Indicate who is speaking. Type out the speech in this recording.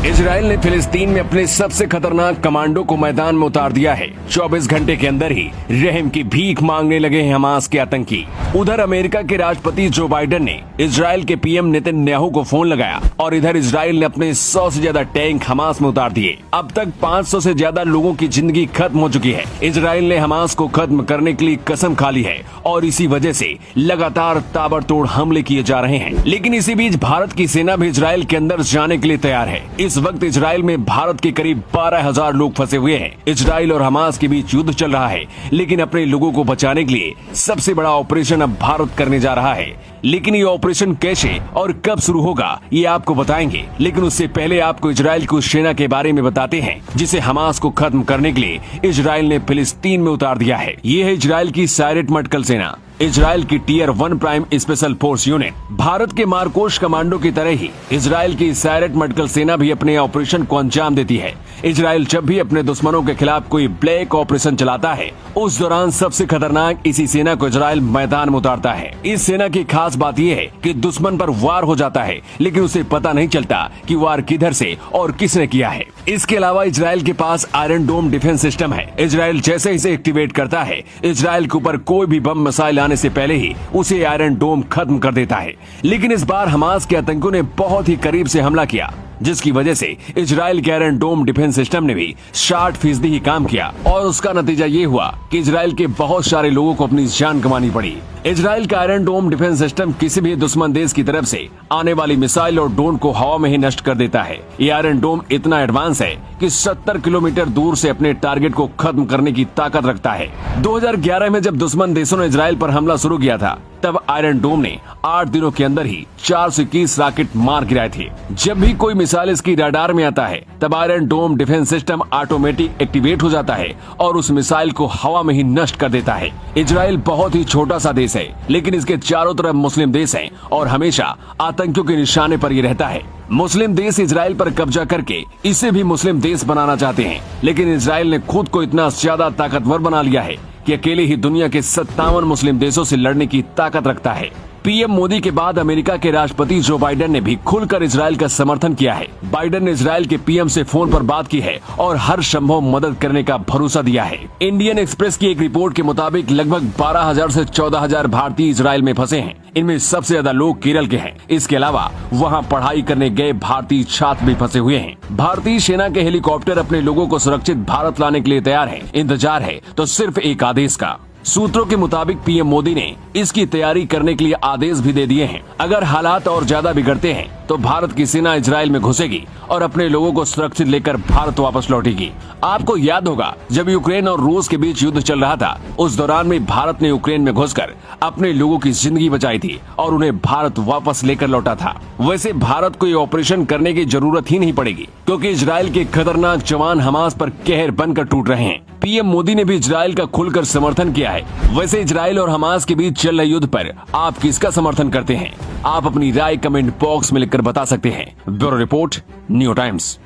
Speaker 1: Israel ने फिलिस्तीन में अपने सबसे खतरनाक कमांडो को मैदान में उतार दिया है। 24 घंटे के अंदर ही रहम की भीख मांगने लगे हैं हमास के आतंकी। उधर अमेरिका के राष्ट्रपति जो बाइडेन ने इजराइल के पीएम नेतन्याहू को फोन लगाया और इधर इजराइल ने अपने 100 से ज्यादा टैंक हमास में उतार दिए। अब तक 500 से ज्यादा लोगों की जिंदगी खत्म हो चुकी है। इजराइल ने हमास को खत्म करने के लिए कसम खा ली है और इसी वजह से लगातार ताबड़तोड़ हमले किए जा रहे हैं। लेकिन इसी बीच भारत की सेना भी इजराइल के अंदर जाने के लिए तैयार है। इस वक्त इजराइल में भारत के करीब 12,000 लोग फंसे हुए हैं। इजराइल और हमास के बीच युद्ध चल रहा है, लेकिन अपने लोगों को बचाने के लिए सबसे बड़ा ऑपरेशन अब भारत करने जा रहा है। लेकिन ये ऑपरेशन कैसे और कब शुरू होगा ये आपको बताएंगे। लेकिन उससे पहले आपको इजराइल की उस सेना के बारे में बताते हैं जिसे हमास को खत्म करने के लिए इजराइल ने फिलिस्तीन में उतार दिया है। ये है इजराइल की सायरेट मटकल सेना, इजराइल की tier 1 prime special force unit. Bharat के मारकोश कमांडो की तरह ही इजराइल की सायरेट मटकल सेना भी अपने ऑपरेशन को अंजाम देती है। इजराइल जब भी अपने दुश्मनों के खिलाफ कोई ब्लैक ऑपरेशन चलाता है, उस दौरान सबसे खतरनाक इसी सेना को इजराइल मैदान में उतारता है। इस सेना की खास बात यह है कि दुश्मन पर वार हो जाता है, लेकिन उसे पता नहीं चलता कि वार किधर से और किसने किया है। इसके अलावा इजराइल के पास आयरन डोम डिफेंस सिस्टम है। इजराइल जैसे इसे एक्टिवेट करता है, इजराइल के ऊपर कोई भी बम मिसाइल आने से पहले ही उसे आयरन डोम खत्म कर देता है। लेकिन इस बार हमास के आतंकियों ने बहुत ही करीब से हमला किया, जिसकी वजह से इजराइल के आयरन डोम डिफेंस सिस्टम ने भी 60% ही काम किया और उसका नतीजा ये हुआ कि इजराइल के बहुत सारे लोगों को अपनी जान गंवानी पड़ी। इजराइल का आयरन डोम डिफेंस सिस्टम किसी भी दुश्मन देश की तरफ से आने वाली मिसाइल और ड्रोन को हवा में ही नष्ट कर देता है। ये आयरन डोम इतना एडवांस है कि 70 किलोमीटर दूर से अपने टारगेट को खत्म करने की ताकत रखता है। 2011 में जब दुश्मन देशों ने इजराइल पर हमला शुरू किया था, तब आयरन डोम ने 8 दिनों के अंदर ही 421 रॉकेट मार गिराए थे। जब भी कोई मिसाइल इसकी रडार में आता है, तब आयरन डोम डिफेंस सिस्टम ऑटोमेटिक एक्टिवेट हो जाता है और उस मिसाइल को हवा में ही नष्ट कर देता है। इजराइल बहुत ही छोटा सा देश है, लेकिन इसके चारों तरफ मुस्लिम देश हैं और हमेशा आतंकियों के निशाने पर ये रहता है। मुस्लिम देश इजराइल पर कब्जा करके इसे भी मुस्लिम देश बनाना चाहते हैं, लेकिन इजराइल ने खुद को इतना ज्यादा ताकतवर बना लिया है कि अकेले ही दुनिया के 57 मुस्लिम देशों से लड़ने की ताकत रखता है। पीएम मोदी के बाद अमेरिका के राष्ट्रपति जो बाइडेन ने भी खुलकर इजराइल का समर्थन किया है। बाइडेन ने इजराइल के पीएम से फोन पर बात की है और हर संभव मदद करने का भरोसा दिया है। इंडियन एक्सप्रेस की एक रिपोर्ट के मुताबिक लगभग 12,000 से 14,000 भारतीय इजराइल में फंसे हैं। इनमें सबसे ज्यादा लोग केरल के हैं। इसके अलावा वहाँ पढ़ाई करने गए भारतीय छात्र भी फंसे हुए हैं। भारतीय सेना के हेलीकॉप्टर अपने लोगों को सुरक्षित भारत लाने के लिए तैयार है। इंतजार है तो सिर्फ एक आदेश का। सूत्रों के मुताबिक पीएम मोदी ने इसकी तैयारी करने के लिए आदेश भी दे दिए हैं। अगर हालात और ज्यादा बिगड़ते हैं तो भारत की सेना इजराइल में घुसेगी और अपने लोगों को सुरक्षित लेकर भारत वापस लौटेगी। आपको याद होगा जब यूक्रेन और रूस के बीच युद्ध चल रहा था, उस दौरान में भारत ने यूक्रेन में घुसकर अपने लोगों की जिंदगी बचाई थी और उन्हें भारत वापस लेकर लौटा था। वैसे भारत को ये ऑपरेशन करने की जरूरत ही नहीं पड़ेगी, क्योंकि इजराइल के खतरनाक जवान हमास पर कहर बनकर टूट रहे हैं। पीएम मोदी ने भी इजराइल का खुलकर समर्थन किया है। वैसे इजराइल और हमास के बीच चल रहे युद्ध पर आप किसका समर्थन करते हैं? आप अपनी राय कमेंट बॉक्स में लिखकर बता सकते हैं। Bureau report, new times.